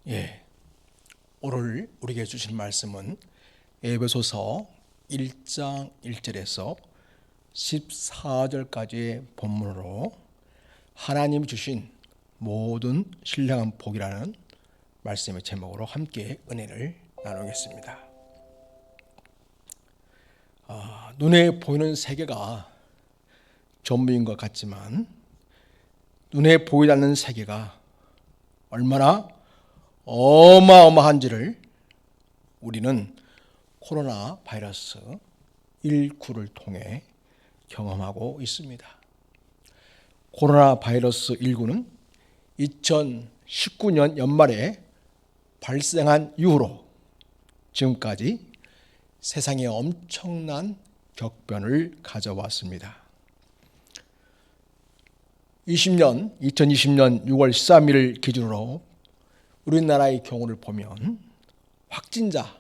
예, 오늘 우리에게 주신 말씀은 에베소서 1장 1절에서 14절까지의 본문으로 하나님이 주신 모든 신령한 복이라는 말씀의 제목으로 함께 은혜를 나누겠습니다. 눈에 보이는 세계가 전부인 것 같지만 눈에 보이지 않는 세계가 얼마나 어마어마한지를 우리는 코로나 바이러스 19를 통해 경험하고 있습니다. 코로나 바이러스 19는 2019년 연말에 발생한 이후로 지금까지 세상에 엄청난 격변을 가져왔습니다. 2020년 6월 13일 기준으로 우리나라의 경우를 보면 확진자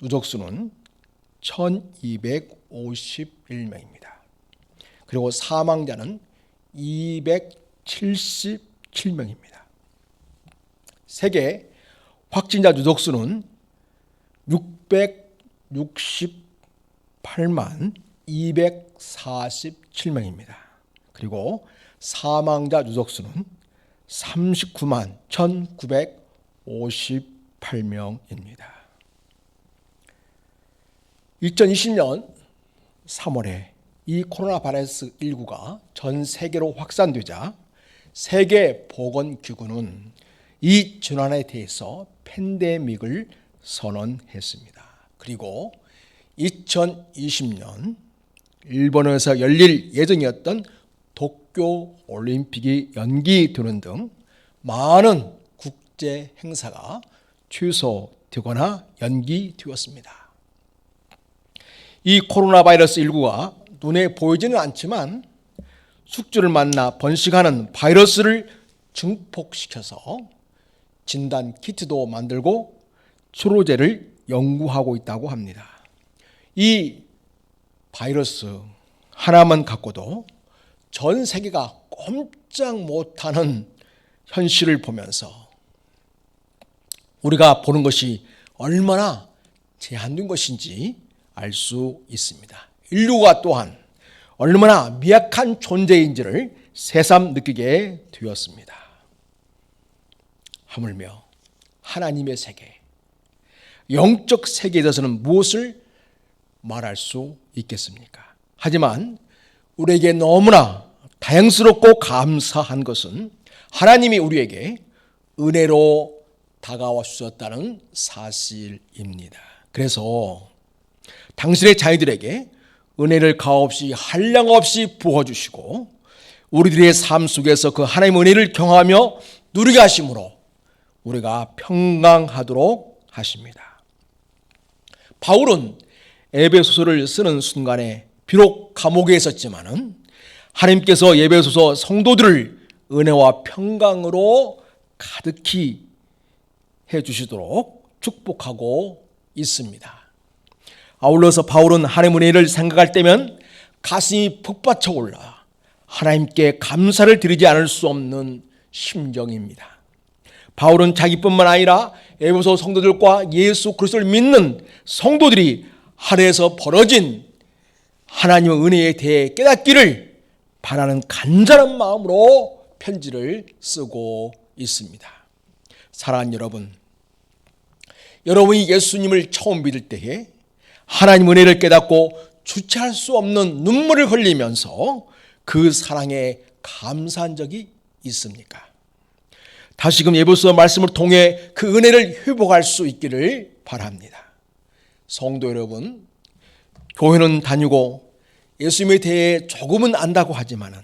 누적수는 1251명입니다. 그리고 사망자는 277명입니다. 세계 확진자 누적수는 668만 247명입니다. 그리고 사망자 누적수는 39만 1958명입니다. 2020년 3월에 이 코로나 바이러스 19가 전 세계로 확산되자 세계보건기구는 이 질환에 대해서 팬데믹을 선언했습니다. 그리고 2020년 일본에서 열릴 예정이었던 도쿄 올림픽이 연기되는 등 많은 국제 행사가 취소되거나 연기되었습니다. 이 코로나 바이러스 19가 눈에 보이지는 않지만 숙주를 만나 번식하는 바이러스를 증폭시켜서 진단 키트도 만들고 치료제를 연구하고 있다고 합니다. 이 바이러스 하나만 갖고도 전 세계가 꼼짝 못하는 현실을 보면서 우리가 보는 것이 얼마나 제한된 것인지 알 수 있습니다. 인류가 또한 얼마나 미약한 존재인지를 새삼 느끼게 되었습니다. 하물며 하나님의 세계, 영적 세계에 대해서는 무엇을 말할 수 있겠습니까? 하지만 우리에게 너무나 다행스럽고 감사한 것은 하나님이 우리에게 은혜로 다가와 주셨다는 사실입니다. 그래서 당신의 자녀들에게 은혜를 가없이 한량없이 부어주시고 우리들의 삶 속에서 그 하나님의 은혜를 경험하며 누리게 하심으로 우리가 평강하도록 하십니다. 바울은 에베소서를 쓰는 순간에 비록 감옥에 있었지만은 하나님께서 에베소서 성도들을 은혜와 평강으로 가득히 해주시도록 축복하고 있습니다. 아울러서 바울은 하나님의 은혜를 생각할 때면 가슴이 북받쳐 올라 하나님께 감사를 드리지 않을 수 없는 심정입니다. 바울은 자기뿐만 아니라 에베소 성도들과 예수 그리스도를 믿는 성도들이 하늘에서 벌어진 하나님의 은혜에 대해 깨닫기를 바라는 간절한 마음으로 편지를 쓰고 있습니다. 사랑하는 여러분, 여러분이 예수님을 처음 믿을 때에 하나님의 은혜를 깨닫고 주체할 수 없는 눈물을 흘리면서 그 사랑에 감사한 적이 있습니까? 다시금 에베소서 말씀을 통해 그 은혜를 회복할 수 있기를 바랍니다. 성도 여러분, 교회는 다니고 예수님에 대해 조금은 안다고 하지만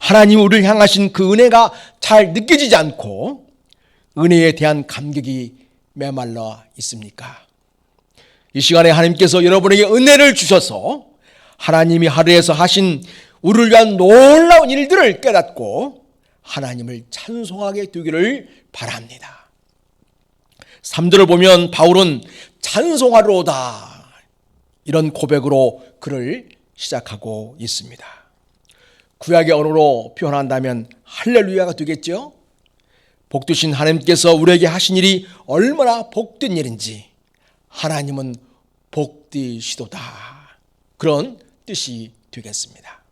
하나님 우리를 향하신 그 은혜가 잘 느껴지지 않고 은혜에 대한 감격이 메말라 있습니까? 이 시간에 하나님께서 여러분에게 은혜를 주셔서 하나님이 하루에서 하신 우리를 위한 놀라운 일들을 깨닫고 하나님을 찬송하게 되기를 바랍니다. 3절을 보면 바울은 찬송하로다 이런 고백으로 글을 시작하고 있습니다. 구약의 언어로 표현한다면 할렐루야가 되겠죠. 복되신 하나님께서 우리에게 하신 일이 얼마나 복된 일인지 하나님은 복되시도다, 그런 뜻이 되겠습니다.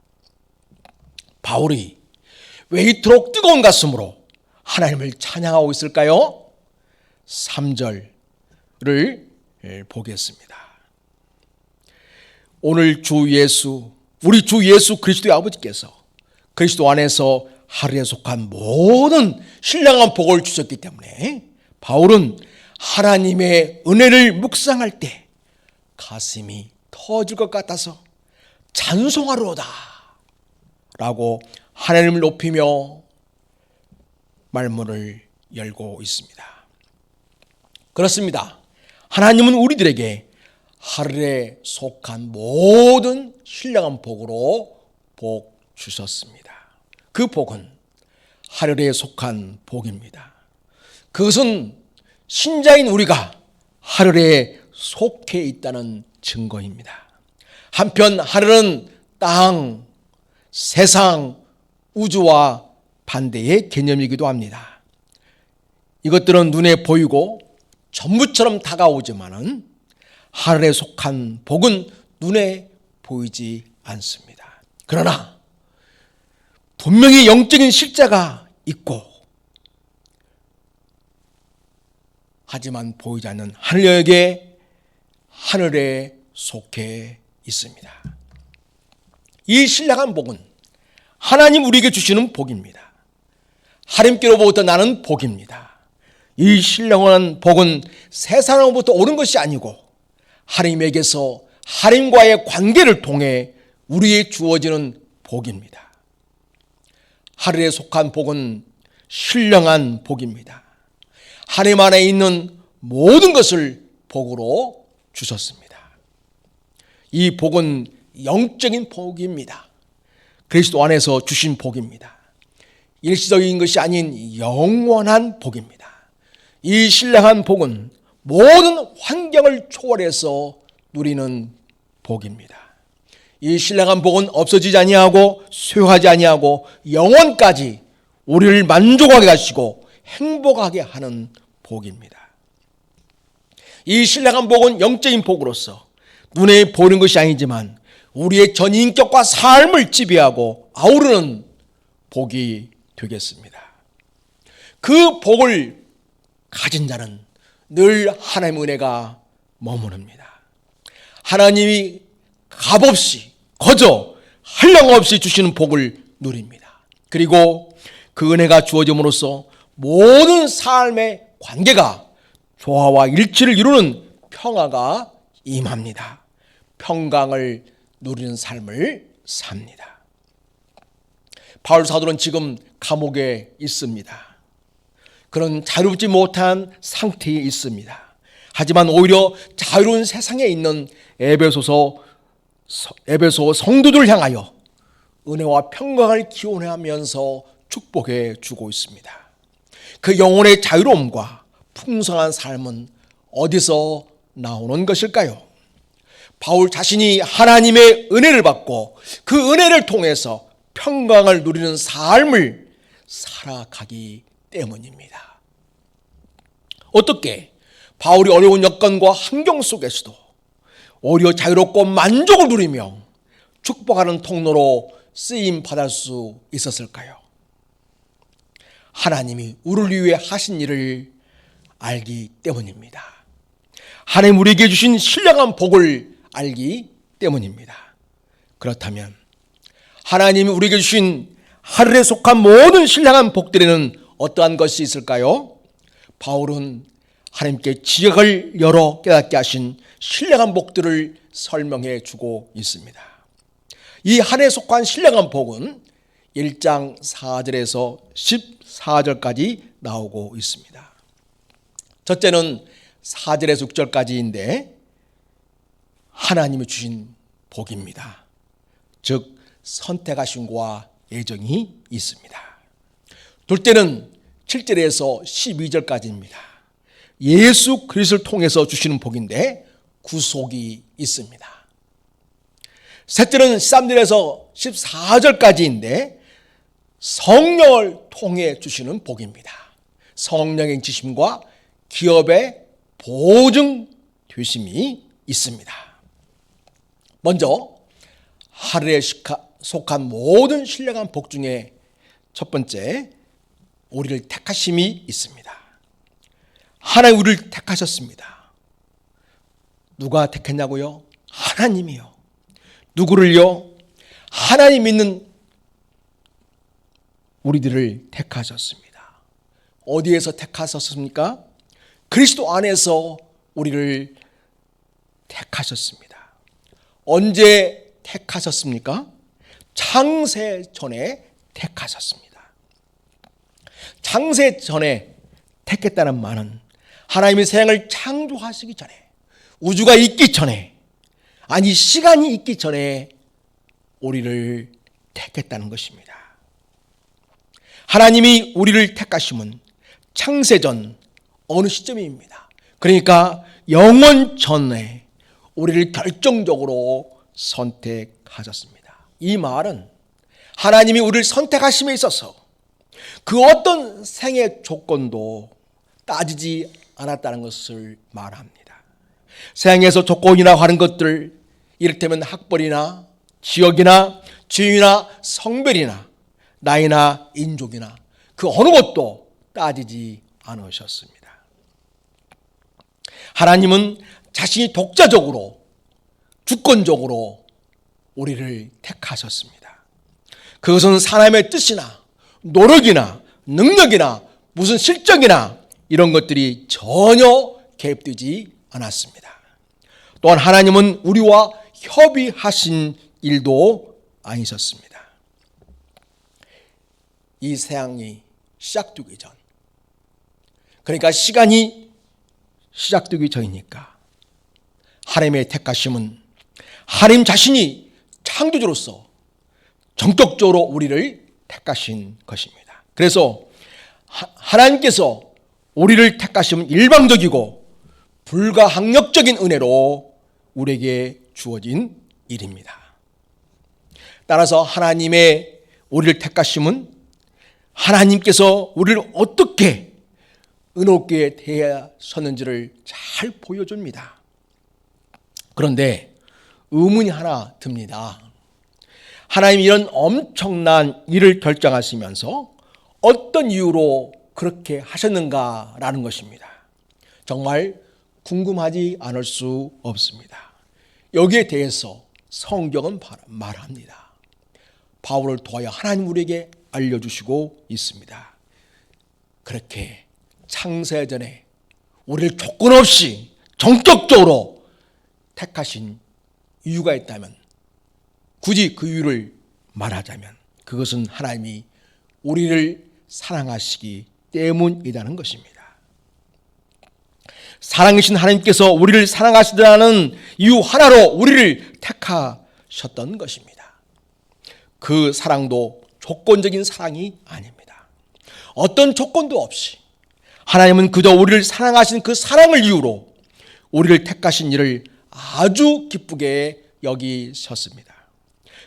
바울이 왜 이토록 뜨거운 가슴으로 하나님을 찬양하고 있을까요? 3절을 보겠습니다. 오늘 우리 주 예수 그리스도의 아버지께서 그리스도 안에서 하루에 속한 모든 신령한 복을 주셨기 때문에 바울은 하나님의 은혜를 묵상할 때 가슴이 터질 것 같아서 찬송하로다 라고 하나님을 높이며 말문을 열고 있습니다. 그렇습니다. 하나님은 우리들에게 하늘에 속한 모든 신령한 복으로 복 주셨습니다. 그 복은 하늘에 속한 복입니다. 그것은 신자인 우리가 하늘에 속해 있다는 증거입니다. 한편 하늘은 땅, 세상, 우주와 반대의 개념이기도 합니다. 이것들은 눈에 보이고 전부처럼 다가오지만은 하늘에 속한 복은 눈에 보이지 않습니다. 그러나 분명히 영적인 실제가 있고 하지만 보이지 않는 하늘에게 하늘에 속해 있습니다. 이 신령한 복은 하나님 우리에게 주시는 복입니다. 하나님께로부터 나는 복입니다. 이 신령한 복은 세상으로부터 오는 것이 아니고 하나님에게서 하나님과의 관계를 통해 우리에게 주어지는 복입니다. 하늘에 속한 복은 신령한 복입니다. 하나님 안에 있는 모든 것을 복으로 주셨습니다. 이 복은 영적인 복입니다. 그리스도 안에서 주신 복입니다. 일시적인 것이 아닌 영원한 복입니다. 이 신령한 복은 모든 환경을 초월해서 누리는 복입니다. 이 신령한 복은 없어지지 아니하고 쇠하지 아니하고 영원까지 우리를 만족하게 하시고 행복하게 하는 복입니다. 이 신령한 복은 영적인 복으로서 눈에 보이는 것이 아니지만 우리의 전 인격과 삶을 지배하고 아우르는 복이 되겠습니다. 그 복을 가진 자는 늘 하나님의 은혜가 머무릅니다. 하나님이 값없이 거저 한량없이 주시는 복을 누립니다. 그리고 그 은혜가 주어짐으로써 모든 삶의 관계가 조화와 일치를 이루는 평화가 임합니다. 평강을 누리는 삶을 삽니다. 바울 사도는 지금 감옥에 있습니다. 그런 자유롭지 못한 상태에 있습니다. 하지만 오히려 자유로운 세상에 있는 에베소 성도들을 향하여 은혜와 평강을 기원하면서 축복해 주고 있습니다. 그 영혼의 자유로움과 풍성한 삶은 어디서 나오는 것일까요? 바울 자신이 하나님의 은혜를 받고 그 은혜를 통해서 평강을 누리는 삶을 살아가기 때문입니다. 어떻게 바울이 어려운 여건과 환경 속에서도 오히려 자유롭고 만족을 누리며 축복하는 통로로 쓰임 받을 수 있었을까요? 하나님이 우리를 위해 하신 일을 알기 때문입니다. 하나님 우리에게 주신 신령한 복을 알기 때문입니다. 그렇다면 하나님이 우리에게 주신 하늘에 속한 모든 신령한 복들에는 어떠한 것이 있을까요? 바울은 하나님께 지각을 열어 깨닫게 하신 신령한 복들을 설명해 주고 있습니다. 이 하늘에 속한 신령한 복은 1장 4절에서 14절까지 나오고 있습니다. 첫째는 4절에서 6절까지인데 하나님이 주신 복입니다. 즉 선택하심과 예정이 있습니다. 둘째는 7절에서 12절까지입니다. 예수 그리스도를 통해서 주시는 복인데 구속이 있습니다. 셋째는 13절에서 14절까지인데 성령을 통해 주시는 복입니다. 성령의 지심과 기업의 보증 되심이 있습니다. 먼저 하루에 속한 모든 신령한 복 중에 첫 번째, 우리를 택하심이 있습니다. 하나님 우리를 택하셨습니다. 누가 택했냐고요? 하나님이요. 누구를요? 하나님 믿는 우리들을 택하셨습니다. 어디에서 택하셨습니까? 그리스도 안에서 우리를 택하셨습니다. 언제 택하셨습니까? 창세 전에 택하셨습니다. 창세 전에 택했다는 말은 하나님이 세상을 창조하시기 전에, 우주가 있기 전에, 아니 시간이 있기 전에 우리를 택했다는 것입니다. 하나님이 우리를 택하심은 창세전 어느 시점입니다. 그러니까 영원 전에 우리를 결정적으로 선택하셨습니다. 이 말은 하나님이 우리를 선택하심에 있어서 그 어떤 생애 조건도 따지지 않았다는 것을 말합니다. 세상에서 조건이라고 하는 것들, 이를테면 학벌이나 지역이나 지위나 성별이나 나이나 인종이나 그 어느 것도 따지지 않으셨습니다. 하나님은 자신이 독자적으로 주권적으로 우리를 택하셨습니다. 그것은 사람의 뜻이나 노력이나 능력이나 무슨 실적이나 이런 것들이 전혀 개입되지 않았습니다. 또한 하나님은 우리와 협의하신 일도 아니셨습니다. 이 세상이 시작되기 전, 그러니까 시간이 시작되기 전이니까 하나님의 택하심은 하나님 자신이 창조주로서 전격적으로 우리를 택하신 것입니다. 그래서 하나님께서 우리를 택하심은 일방적이고 불가항력적인 은혜로 우리에게 주어진 일입니다. 따라서 하나님의 우리를 택하심은 하나님께서 우리를 어떻게 은혜롭게 대하셨는지를 잘 보여줍니다. 그런데 의문이 하나 듭니다. 하나님이 이런 엄청난 일을 결정하시면서 어떤 이유로 그렇게 하셨는가라는 것입니다. 정말 궁금하지 않을 수 없습니다. 여기에 대해서 성경은 말합니다. 바울을 통하여 하나님 우리에게 알려주시고 있습니다. 그렇게 창세전에 우리를 조건 없이 전격적으로 택하신 이유가 있다면, 굳이 그 이유를 말하자면 그것은 하나님이 우리를 사랑하시기 때문이라는 것입니다. 사랑이신 하나님께서 우리를 사랑하시다는 이유 하나로 우리를 택하셨던 것입니다. 그 사랑도 조건적인 사랑이 아닙니다. 어떤 조건도 없이 하나님은 그저 우리를 사랑하신 그 사랑을 이유로 우리를 택하신 일을 아주 기쁘게 여기셨습니다.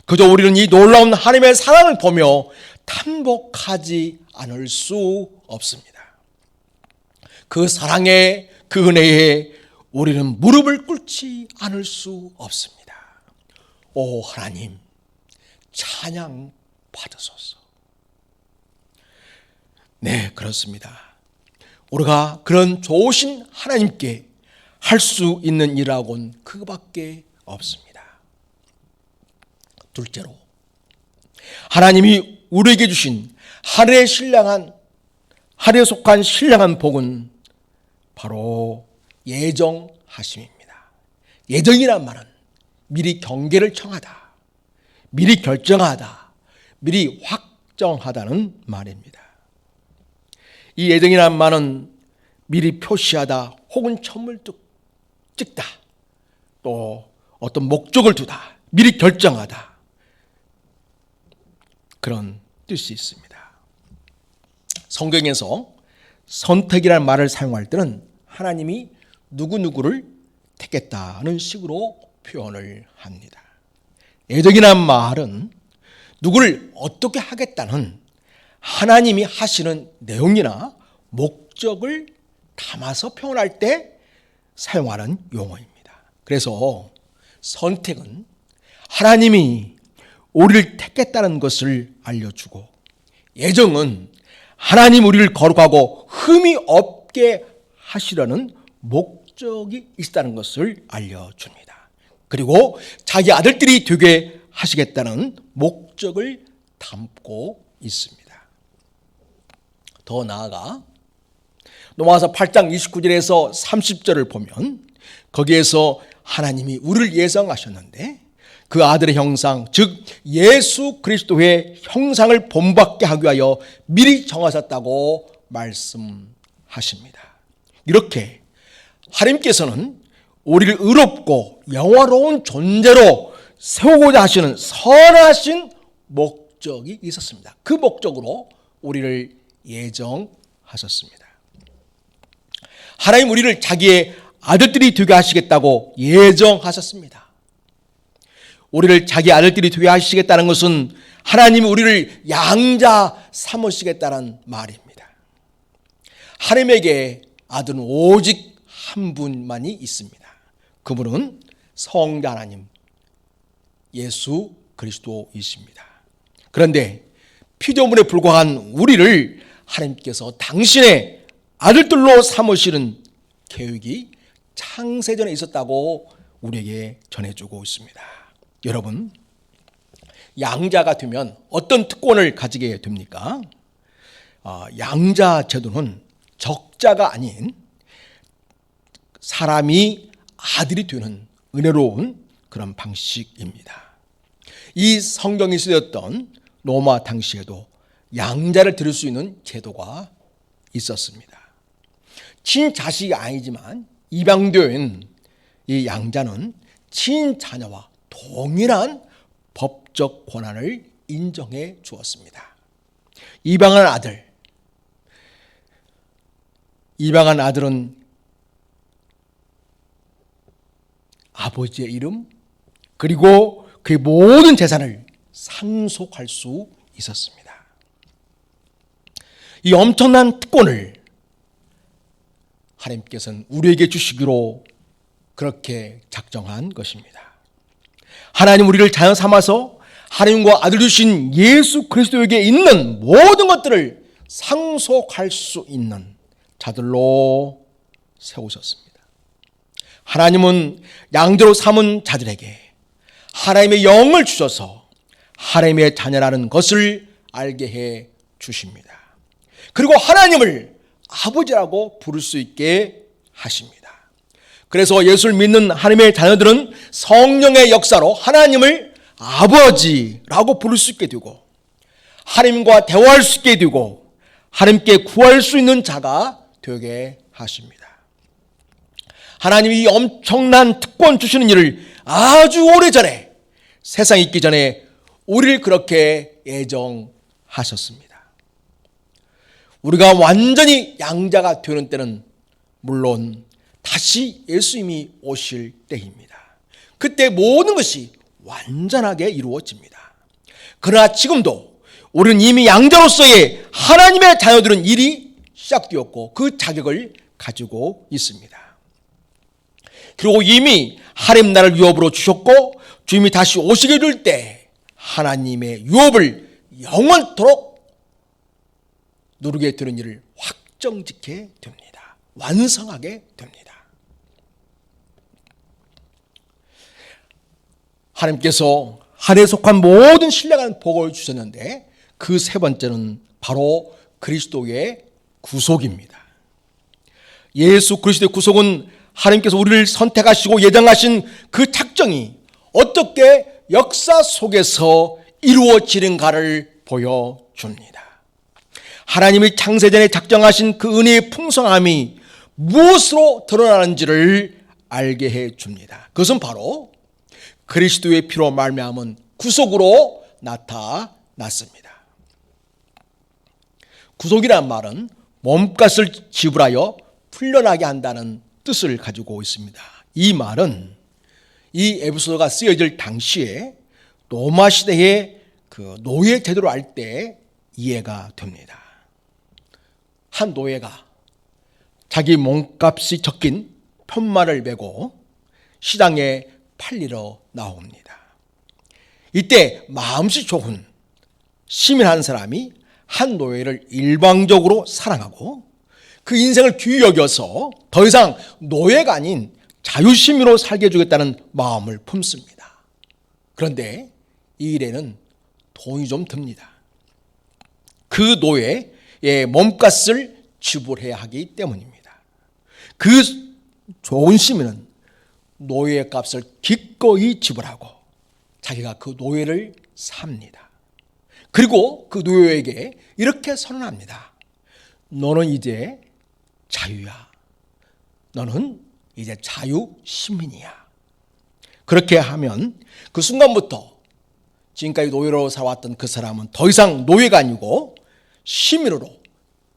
그저 우리는 이 놀라운 하나님의 사랑을 보며 탐복하지 않을 수 없습니다. 그 사랑에, 그 은혜에 우리는 무릎을 꿇지 않을 수 없습니다. 오 하나님, 찬양 받으소서. 네, 그렇습니다. 우리가 그런 좋으신 하나님께 할 수 있는 일하고는 그거밖에 없습니다. 둘째로, 하나님이 우리에게 주신 하늘에 속한 신령한 복은 바로 예정하심입니다. 예정이란 말은 미리 경계를 청하다, 미리 결정하다, 미리 확정하다는 말입니다. 이 예정이란 말은 미리 표시하다 혹은 점을 찍다, 또 어떤 목적을 두다, 미리 결정하다, 그런 뜻이 있습니다. 성경에서 선택이라는 말을 사용할 때는 하나님이 누구누구를 택했다는 식으로 표현을 합니다. 예정이라는 말은 누구를 어떻게 하겠다는 하나님이 하시는 내용이나 목적을 담아서 표현할 때 사용하는 용어입니다. 그래서 선택은 하나님이 우리를 택했다는 것을 알려주고, 예정은 하나님 우리를 거룩하고 흠이 없게 하시려는 목적이 있다는 것을 알려줍니다. 그리고 자기 아들들이 되게 하시겠다는 목적을 담고 있습니다. 더 나아가 로마서 8장 29절에서 30절을 보면 거기에서 하나님이 우리를 예정하셨는데 그 아들의 형상, 즉 예수 그리스도의 형상을 본받게 하기 위하여 미리 정하셨다고 말씀하십니다. 이렇게 하나님께서는 우리를 의롭고 영화로운 존재로 세우고자 하시는 선하신 목적이 있었습니다. 그 목적으로 우리를 예정하셨습니다. 하나님 우리를 자기의 아들들이 되게 하시겠다고 예정하셨습니다. 우리를 자기 아들들이 되게 하시겠다는 것은 하나님이 우리를 양자 삼으시겠다는 말입니다. 하나님에게 아들은 오직 한 분만이 있습니다. 그분은 성자 하나님 예수 그리스도이십니다. 그런데 피조물에 불과한 우리를 하나님께서 당신의 아들들로 삼으시는 계획이 창세전에 있었다고 우리에게 전해주고 있습니다. 여러분, 양자가 되면 어떤 특권을 가지게 됩니까? 양자 제도는 적자가 아닌 사람이 아들이 되는 은혜로운 그런 방식입니다. 이 성경이 쓰였던 로마 당시에도 양자를 들을 수 있는 제도가 있었습니다. 친자식이 아니지만 입양된 이 양자는 친자녀와 동일한 법적 권한을 인정해 주었습니다. 입양한 아들은 아버지의 이름 그리고 그의 모든 재산을 상속할 수 있었습니다. 이 엄청난 특권을 하나님께서는 우리에게 주시기로 그렇게 작정한 것입니다. 하나님 우리를 자녀 삼아서 하나님과 아들 주신 예수 그리스도에게 있는 모든 것들을 상속할 수 있는 자들로 세우셨습니다. 하나님은 양자로 삼은 자들에게 하나님의 영을 주셔서 하나님의 자녀라는 것을 알게 해 주십니다. 그리고 하나님을 아버지라고 부를 수 있게 하십니다. 그래서 예수를 믿는 하나님의 자녀들은 성령의 역사로 하나님을 아버지라고 부를 수 있게 되고 하나님과 대화할 수 있게 되고 하나님께 구할 수 있는 자가 되게 하십니다. 하나님이 이 엄청난 특권 주시는 일을 아주 오래전에 세상이 있기 전에 우리를 그렇게 예정하셨습니다. 우리가 완전히 양자가 되는 때는 물론 다시 예수님이 오실 때입니다. 그때 모든 것이 완전하게 이루어집니다. 그러나 지금도 우리는 이미 양자로서의 하나님의 자녀들은 일이 시작되었고 그 자격을 가지고 있습니다. 그리고 이미 하나님 나라를 유업으로 주셨고 주님이 다시 오시게 될 때 하나님의 유업을 영원토록 누리게 되는 일을 확정짓게 됩니다. 완성하게 됩니다. 하나님께서 하늘에 속한 모든 신령한 복을 주셨는데 그 세 번째는 바로 그리스도의 구속입니다. 예수 그리스도의 구속은 하나님께서 우리를 선택하시고 예정하신 그 작정이 어떻게 역사 속에서 이루어지는가를 보여줍니다. 하나님이 창세전에 작정하신 그 은혜의 풍성함이 무엇으로 드러나는지를 알게 해줍니다. 그것은 바로 그리스도의 피로 말미암은 구속으로 나타났습니다. 구속이란 말은 몸값을 지불하여 풀려나게 한다는 뜻을 가지고 있습니다. 이 말은 이 에베소서가 쓰여질 당시에 로마 시대의 그 노예 제도를 알 때 이해가 됩니다. 한 노예가 자기 몸값이 적힌 편말을 메고 시장에 팔리러 나옵니다. 이때 마음씨 좋은 시민 한 사람이 한 노예를 일방적으로 사랑하고 그 인생을 귀히 여겨서 더 이상 노예가 아닌 자유시민으로 살게 해주겠다는 마음을 품습니다. 그런데 이 일에는 돈이 좀 듭니다. 그 노예의 몸값을 지불해야 하기 때문입니다. 그 좋은 시민은 노예의 값을 기꺼이 지불하고 자기가 그 노예를 삽니다. 그리고 그 노예에게 이렇게 선언합니다. 너는 이제 자유야. 너는 이제 자유 시민이야. 그렇게 하면 그 순간부터 지금까지 노예로 살아왔던 그 사람은 더 이상 노예가 아니고 시민으로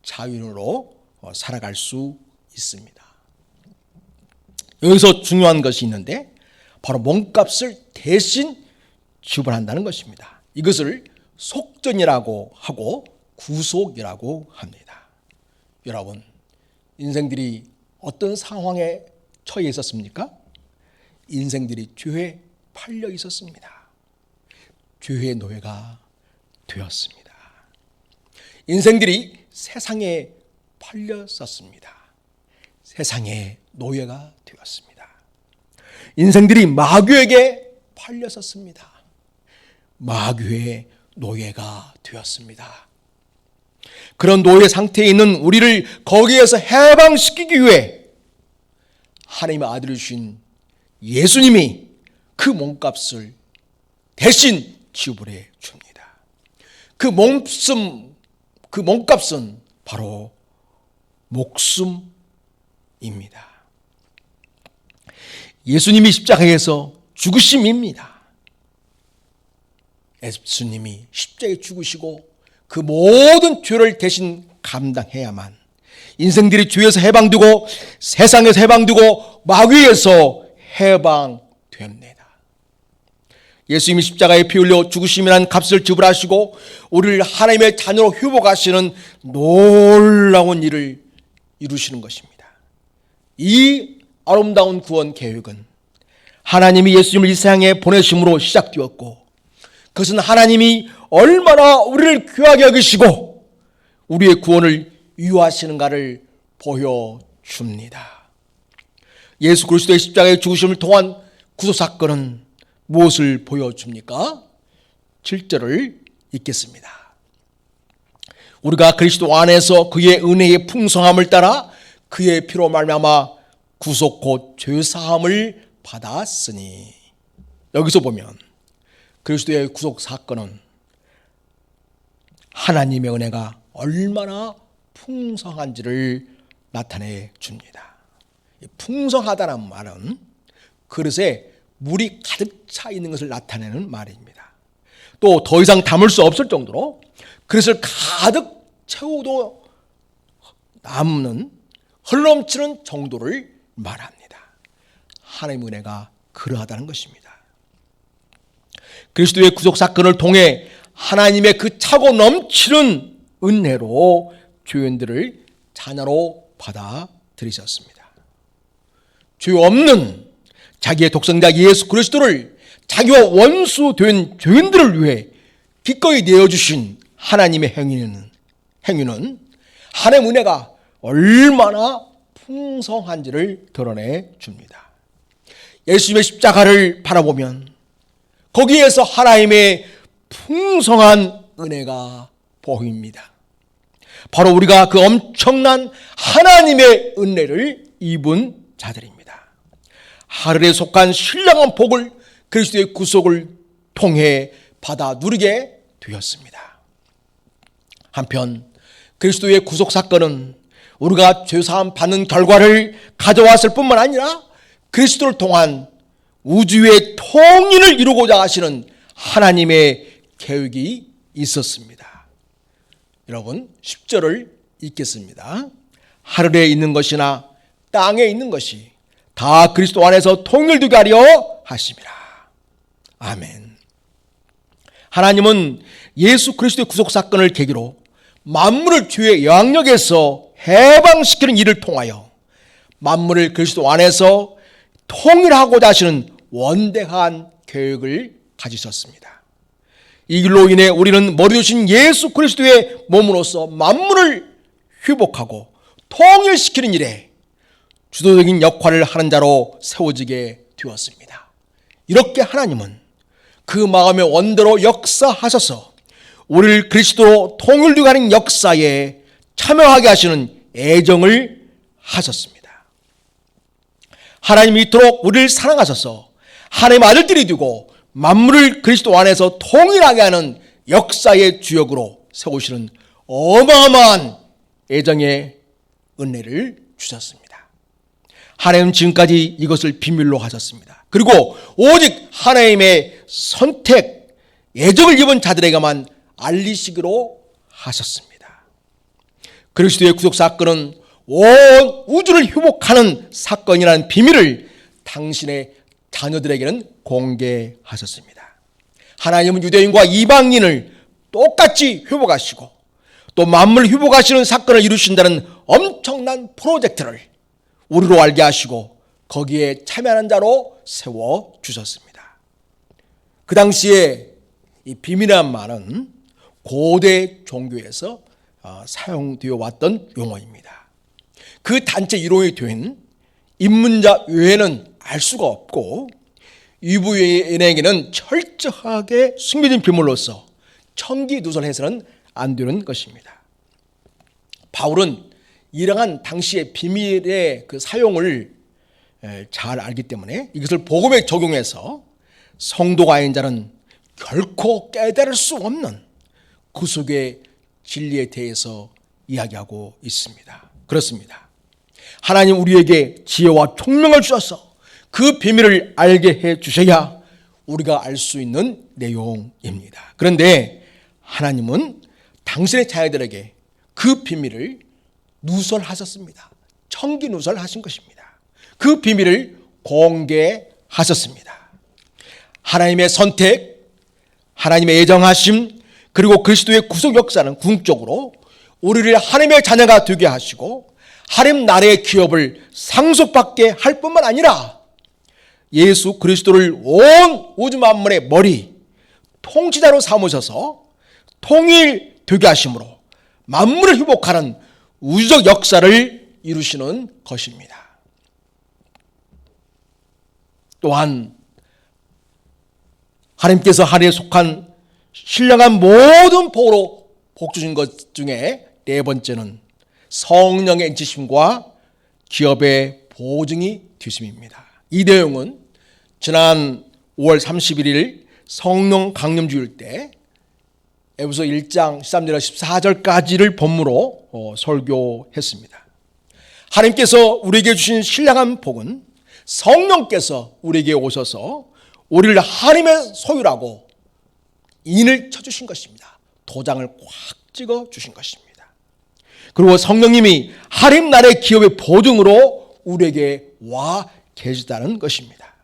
자유인으로 살아갈 수 있습니다. 여기서 중요한 것이 있는데 바로 몸값을 대신 지불한다는 것입니다. 이것을 속전이라고 하고 구속이라고 합니다. 여러분, 인생들이 어떤 상황에 처해 있었습니까? 인생들이 죄에 팔려 있었습니다. 죄의 노예가 되었습니다. 인생들이 세상에 팔렸었습니다. 세상의 노예가 되었습니다. 인생들이 마귀에게 팔렸었습니다. 마귀의 노예가 되었습니다. 그런 노예 상태에 있는 우리를 거기에서 해방시키기 위해 하나님의 아들이신 예수님이 그 몸값을 대신 지불해 줍니다. 그 몸값은 바로 목숨입니다. 예수님이 십자가에서 죽으심입니다. 예수님이 십자가에 죽으시고 그 모든 죄를 대신 감당해야만 인생들이 죄에서 해방되고 세상에서 해방되고 마귀에서 해방됩니다. 예수님이 십자가에 피 흘려 죽으심이라는 값을 지불하시고 우리를 하나님의 자녀로 회복하시는 놀라운 일을 이루시는 것입니다. 이 아름다운 구원 계획은 하나님이 예수님을 이 세상에 보내심으로 시작되었고 그것은 하나님이 얼마나 우리를 귀하게 여기시고 우리의 구원을 유하시는가를 보여줍니다. 예수 그리스도의 십자가의 죽으심을 통한 구속사건은 무엇을 보여줍니까? 7절을 읽겠습니다. 우리가 그리스도 안에서 그의 은혜의 풍성함을 따라 그의 피로 말미암아 구속 곧 죄사함을 받았으니, 여기서 보면 그리스도의 구속 사건은 하나님의 은혜가 얼마나 풍성한지를 나타내 줍니다. 풍성하다는 말은 그릇에 물이 가득 차 있는 것을 나타내는 말입니다. 또 더 이상 담을 수 없을 정도로 그릇을 가득 채워도 남는 흘러넘치는 정도를 말합니다. 하나님의 은혜가 그러하다는 것입니다. 그리스도의 구속 사건을 통해 하나님의 그 차고 넘치는 은혜로 죄인들을 자녀로 받아들이셨습니다. 죄 없는 자기의 독생자 예수 그리스도를 자기와 원수 된 죄인들을 위해 기꺼이 내어주신 하나님의 행위는 하나님의 은혜가 얼마나 풍성한지를 드러내 줍니다. 예수님의 십자가를 바라보면 거기에서 하나님의 풍성한 은혜가 보입니다. 바로 우리가 그 엄청난 하나님의 은혜를 입은 자들입니다. 하늘에 속한 신령한 복을 그리스도의 구속을 통해 받아 누리게 되었습니다. 한편 그리스도의 구속 사건은 우리가 죄사함 받는 결과를 가져왔을 뿐만 아니라 그리스도를 통한 우주의 통일을 이루고자 하시는 하나님의 계획이 있었습니다. 여러분 10절을 읽겠습니다. 하늘에 있는 것이나 땅에 있는 것이 다 그리스도 안에서 통일되게 하려 하심이라. 아멘. 하나님은 예수 그리스도의 구속 사건을 계기로 만물을 주의 영역에서 해방시키는 일을 통하여 만물을 그리스도 안에서 통일하고자 하시는 원대한 계획을 가지셨습니다. 이 길로 인해 우리는 머리 되신 예수 그리스도의 몸으로서 만물을 회복하고 통일시키는 일에 주도적인 역할을 하는 자로 세워지게 되었습니다. 이렇게 하나님은 그 마음의 원대로 역사하셔서 우리를 그리스도로 통일되게 하는 역사에 참여하게 하시는 애정을 하셨습니다. 하나님이 이토록 우리를 사랑하셔서 하나님의 아들들이 되고 만물을 그리스도 안에서 통일하게 하는 역사의 주역으로 세우시는 어마어마한 애정의 은혜를 주셨습니다. 하나님은 지금까지 이것을 비밀로 하셨습니다. 그리고 오직 하나님의 선택, 애정을 입은 자들에게만 알리시기로 하셨습니다. 그리스도의 구속 사건은 온 우주를 회복하는 사건이라는 비밀을 당신의 자녀들에게는 공개하셨습니다. 하나님은 유대인과 이방인을 똑같이 회복하시고 또 만물을 회복하시는 사건을 이루신다는 엄청난 프로젝트를 우리로 알게 하시고 거기에 참여하는 자로 세워주셨습니다. 그 당시에 이 비밀이라는 말은 고대 종교에서 사용되어 왔던 용어입니다. 그 단체 이론이 된 입문자 외에는 알 수가 없고 유부인에게는 철저하게 숨겨진 비밀로서 청기누설해서는 안 되는 것입니다. 바울은 이러한 당시의 비밀의 그 사용을 잘 알기 때문에 이것을 복음에 적용해서 성도가 아닌 자는 결코 깨달을 수 없는 구속의 진리에 대해서 이야기하고 있습니다. 그렇습니다. 하나님 우리에게 지혜와 총명을 주셔서 그 비밀을 알게 해 주셔야 우리가 알 수 있는 내용입니다. 그런데 하나님은 당신의 자녀들에게 그 비밀을 누설하셨습니다. 청기 누설하신 것입니다. 그 비밀을 공개하셨습니다. 하나님의 선택, 하나님의 예정하심, 그리고 그리스도의 구속 역사는 궁극적으로 우리를 하나님의 자녀가 되게 하시고 하나님 나라의 기업을 상속받게 할 뿐만 아니라 예수 그리스도를 온 우주 만물의 머리, 통치자로 삼으셔서 통일되게 하심으로 만물을 회복하는 우주적 역사를 이루시는 것입니다. 또한 하나님께서 하늘에 속한 신령한 모든 복으로 복 주신 것 중에 네 번째는 성령의 인치심과 기업의 보증이 되심입니다. 이 내용은 지난 5월 31일 성령 강림주일 때 에베소 1장 13절에서 14절까지를 본무로 설교했습니다. 하나님께서 우리에게 주신 신령한 복은 성령께서 우리에게 오셔서 우리를 하나님의 소유라고 인을 쳐주신 것입니다. 도장을 꽉 찍어 주신 것입니다. 그리고 성령님이 하나님 나라의 기업의 보증으로 우리에게 와 계시다는 것입니다.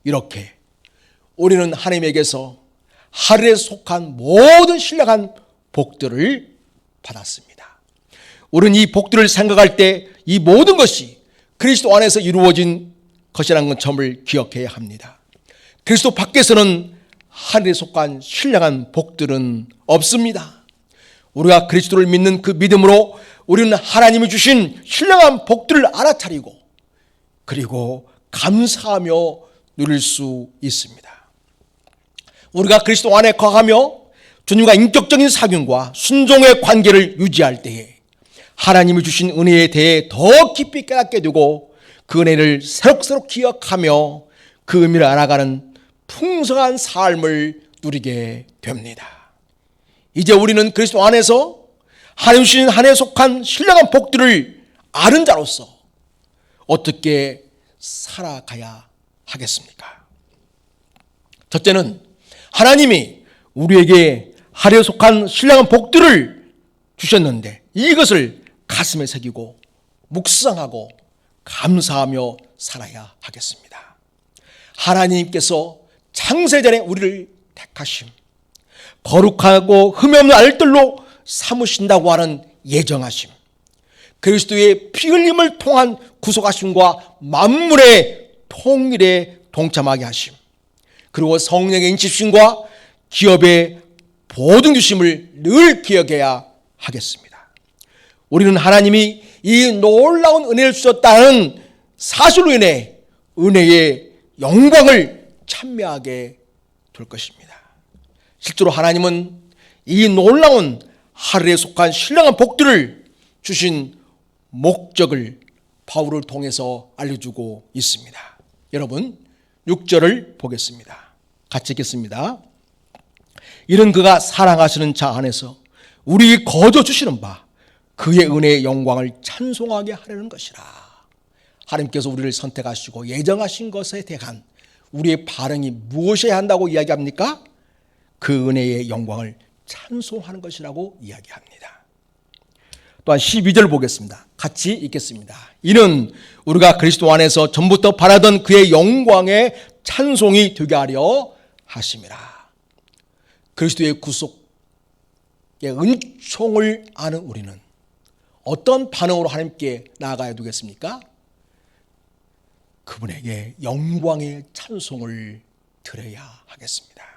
이렇게 우리는 하나님에게서 하늘에 속한 모든 신령한 복들을 받았습니다. 우리는 이 복들을 생각할 때 이 모든 것이 그리스도 안에서 이루어진 것이라는 점을 기억해야 합니다. 그리스도 밖에서는 하늘에 속한 신령한 복들은 없습니다. 우리가 그리스도를 믿는 그 믿음으로 우리는 하나님이 주신 신령한 복들을 알아차리고 그리고 감사하며 누릴 수 있습니다. 우리가 그리스도 안에 거하며 주님과 인격적인 사귐과 순종의 관계를 유지할 때에 하나님이 주신 은혜에 대해 더 깊이 깨닫게 되고 그 은혜를 새록새록 기억하며 그 의미를 알아가는 풍성한 삶을 누리게 됩니다. 이제 우리는 그리스도 안에서 하나님 주신 하나님에 속한 신령한 복들을 아는 자로서 어떻게 살아가야 하겠습니까? 첫째는 하나님이 우리에게 하나님에 속한 신령한 복들을 주셨는데 이것을 가슴에 새기고 묵상하고 감사하며 살아야 하겠습니다. 하나님께서 창세전에 우리를 택하심, 거룩하고 흠이 없는 아들들로 삼으신다고 하는 예정하심, 그리스도의 피 흘림을 통한 구속하심과 만물의 통일에 동참하게 하심, 그리고 성령의 인치심과 기업의 보증 주심을 늘 기억해야 하겠습니다. 우리는 하나님이 이 놀라운 은혜를 주셨다는 사실로 인해 은혜의 영광을 찬미하게 될 것입니다. 실제로 하나님은 이 놀라운 하늘에 속한 신령한 복들을 주신 목적을 바울을 통해서 알려주고 있습니다. 여러분 6절을 보겠습니다. 같이 읽겠습니다. 이는 그가 사랑하시는 자 안에서 우리 거저 주시는 바 그의 은혜의 영광을 찬송하게 하려는 것이라. 하나님께서 우리를 선택하시고 예정하신 것에 대한 우리의 반응이 무엇이어야 한다고 이야기합니까? 그 은혜의 영광을 찬송하는 것이라고 이야기합니다. 또한 12절 보겠습니다. 같이 읽겠습니다. 이는 우리가 그리스도 안에서 전부터 바라던 그의 영광의 찬송이 되게 하려 하심이라. 그리스도의 구속의 은총을 아는 우리는 어떤 반응으로 하나님께 나아가야 되겠습니까? 그분에게 영광의 찬송을 드려야 하겠습니다.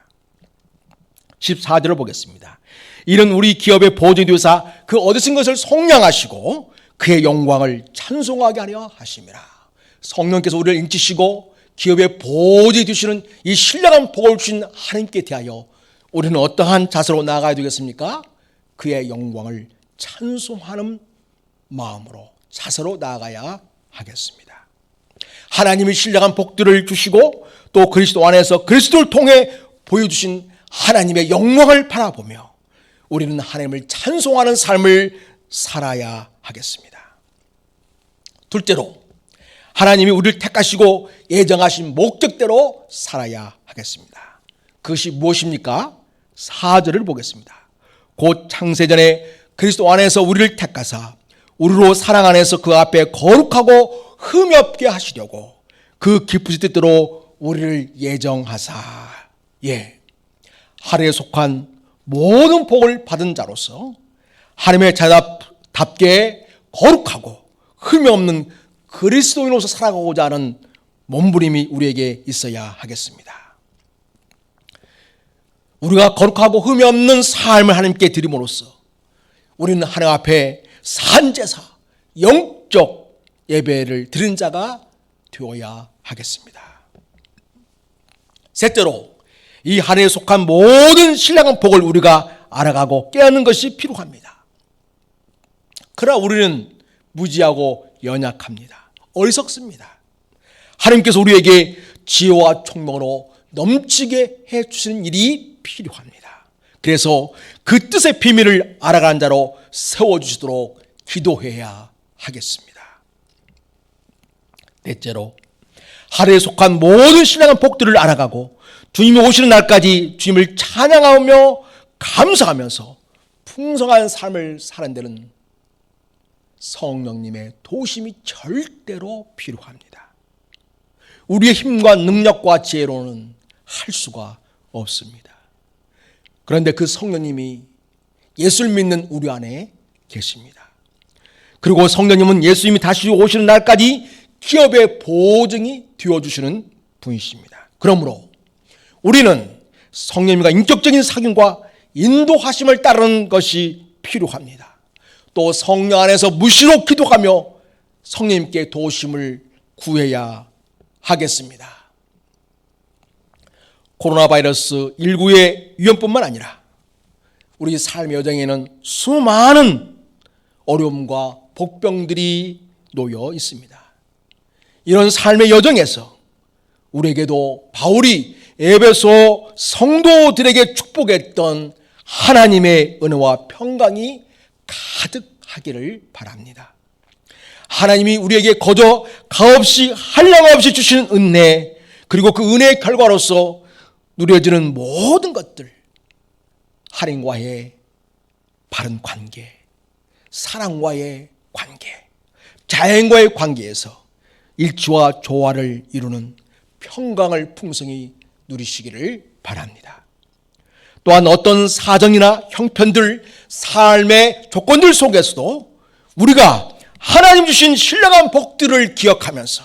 14절을 보겠습니다. 이는 우리 기업의 보증이 되사 그 얻으신 것을 속량하시고 그의 영광을 찬송하게 하려 하심이라. 성령께서 우리를 인치시고 기업의 보증이 되시는 이 신령한 복을 주신 하나님께 대하여 우리는 어떠한 자세로 나아가야 되겠습니까? 그의 영광을 찬송하는 마음으로 자세로 나아가야 하겠습니다. 하나님이 신령한 복들을 주시고 또 그리스도 안에서 그리스도를 통해 보여주신 하나님의 영광을 바라보며 우리는 하나님을 찬송하는 삶을 살아야 하겠습니다. 둘째로 하나님이 우리를 택하시고 예정하신 목적대로 살아야 하겠습니다. 그것이 무엇입니까? 4절을 보겠습니다. 곧 창세전에 그리스도 안에서 우리를 택하사 우리로 사랑 안에서 그 앞에 거룩하고 흠이 없게 하시려고 그 깊으신 뜻대로 우리를 예정하사, 하늘에 속한 모든 복을 받은 자로서 하나님의 자답게 거룩하고 흠이 없는 그리스도인으로서 살아가고자 하는 몸부림이 우리에게 있어야 하겠습니다. 우리가 거룩하고 흠이 없는 삶을 하나님께 드림으로써 우리는 하나님 앞에 산제사, 영적 예배를 드린 자가 되어야 하겠습니다. 셋째로 이 하늘에 속한 모든 신령한 복을 우리가 알아가고 깨닫는 것이 필요합니다. 그러나 우리는 무지하고 연약합니다. 어리석습니다. 하나님께서 우리에게 지혜와 총명으로 넘치게 해주시는 일이 필요합니다. 그래서 그 뜻의 비밀을 알아가는 자로 세워주시도록 기도해야 하겠습니다. 넷째로 하늘에 속한 모든 신령한 복들을 알아가고 주님이 오시는 날까지 주님을 찬양하며 감사하면서 풍성한 삶을 사는 데는 성령님의 도심이 절대로 필요합니다. 우리의 힘과 능력과 지혜로는 할 수가 없습니다. 그런데 그 성령님이 예수를 믿는 우리 안에 계십니다. 그리고 성령님은 예수님이 다시 오시는 날까지 기업의 보증이 되어주시는 분이십니다. 그러므로 우리는 성령님과 인격적인 사귐과 인도하심을 따르는 것이 필요합니다. 또 성령 안에서 무시로 기도하며 성령님께 도우심을 구해야 하겠습니다. 코로나 바이러스 19의 위험뿐만 아니라 우리 삶의 여정에는 수많은 어려움과 복병들이 놓여 있습니다. 이런 삶의 여정에서 우리에게도 바울이 에베소 성도들에게 축복했던 하나님의 은혜와 평강이 가득하기를 바랍니다. 하나님이 우리에게 거저 값없이 한량없이 주시는 은혜, 그리고 그 은혜의 결과로서 누려지는 모든 것들, 하나님과의 바른 관계, 사랑과의 관계, 자연과의 관계에서 일치와 조화를 이루는 평강을 풍성히 누리시기를 바랍니다. 또한 어떤 사정이나 형편들, 삶의 조건들 속에서도 우리가 하나님 주신 신령한 복들을 기억하면서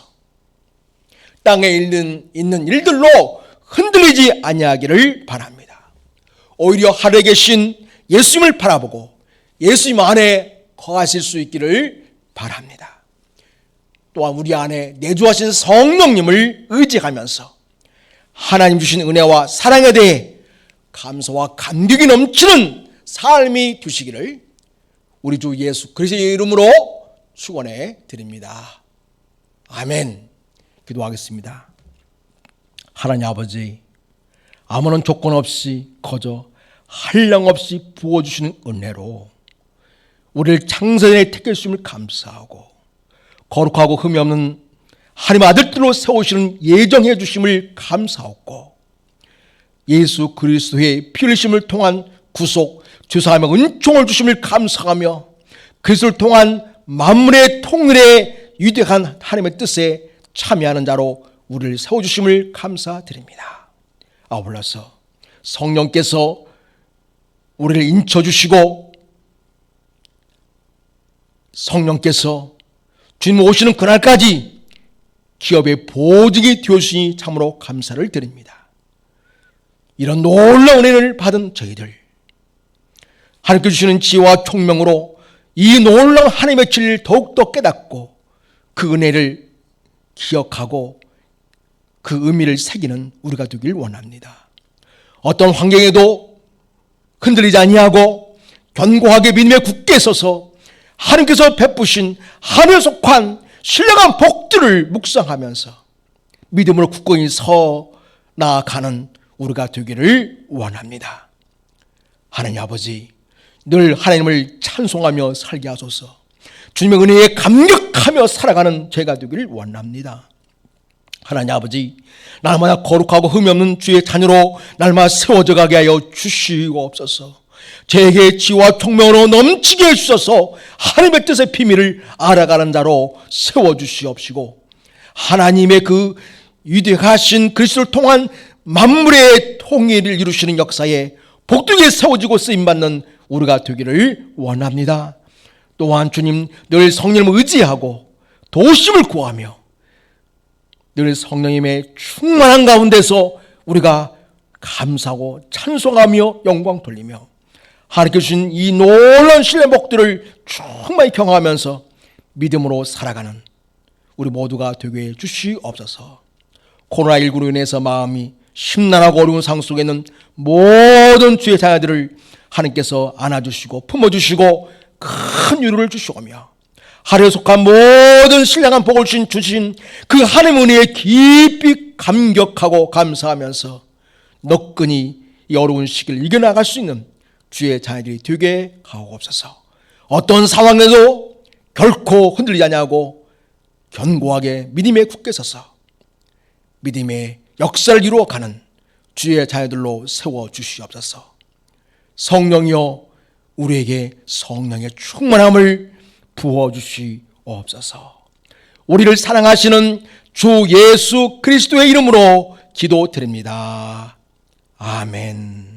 땅에 있는 일들로 흔들리지 아니하기를 바랍니다. 오히려 하늘에 계신 예수님을 바라보고 예수님 안에 거하실 수 있기를 바랍니다. 또한 우리 안에 내주하신 성령님을 의지하면서 하나님 주신 은혜와 사랑에 대해 감사와 감격이 넘치는 삶이 되시기를 우리 주 예수 그리스도의 이름으로 축원해 드립니다. 아멘. 기도하겠습니다. 하나님 아버지, 아무런 조건 없이 거저 한량없이 부어주시는 은혜로 우리를 창세전에 택하심을 감사하고 거룩하고 흠이 없는 하나님 아들들로 세우시는 예정해 주심을 감사하고 예수 그리스도의 피 흘리심을 통한 구속, 죄사함의 은총을 주심을 감사하며 그리스도를 통한 만물의 통일에 위대한 하나님의 뜻에 참여하는 자로 우리를 세워주심을 감사드립니다. 아울러서 성령께서 우리를 인쳐주시고 성령께서 주님 오시는 그날까지 기업의 보직이 되어주시니 참으로 감사를 드립니다. 이런 놀라운 은혜를 받은 저희들, 하나님께 주시는 지혜와 총명으로 이 놀라운 하나님의 진리를 더욱더 깨닫고 그 은혜를 기억하고 그 의미를 새기는 우리가 되길 원합니다. 어떤 환경에도 흔들리지 아니하고 견고하게 믿음에 굳게 서서 하나님께서 베푸신 하늘에 속한 신령한 복들을 묵상하면서 믿음으로 굳건히 서 나아가는 우리가 되기를 원합니다. 하나님 아버지, 늘 하나님을 찬송하며 살게 하소서. 주님의 은혜에 감격하며 살아가는 죄가 되기를 원합니다. 하나님 아버지, 날마다 거룩하고 흠이 없는 주의 자녀로 날마다 세워져 가게 하여 주시옵소서. 제게 지혜와 총명으로 넘치게 해주셔서 하나님의 뜻의 비밀을 알아가는 자로 세워주시옵시고 하나님의 그 위대하신 그리스도를 통한 만물의 통일을 이루시는 역사에 복되게 세워지고 쓰임받는 우리가 되기를 원합니다. 또한 주님, 늘 성령님을 의지하고 도우심을 구하며 늘 성령님의 충만한 가운데서 우리가 감사하고 찬송하며 영광 돌리며 하나님께 주신 이 놀라운 신뢰 복들을 충만히 경험하면서 믿음으로 살아가는 우리 모두가 되게 해 주시옵소서. 코로나19로 인해서 마음이 심란하고 어려운 상황 속에 있는 모든 주의 자녀들을 하나님께서 안아주시고 품어주시고 큰 위로를 주시오며 하루에 속한 모든 신령한 복을 주신 그 하나님의 은혜에 깊이 감격하고 감사하면서 너끈히 이 어려운 시기를 이겨나갈 수 있는 주의 자녀들이 되게 하옵소서. 어떤 상황에도 결코 흔들리지 아니하고 견고하게 믿음에 굳게 서서 믿음의 역사를 이루어가는 주의 자녀들로 세워주시옵소서. 성령이여, 우리에게 성령의 충만함을 부어주시옵소서. 우리를 사랑하시는 주 예수 그리스도의 이름으로 기도드립니다. 아멘.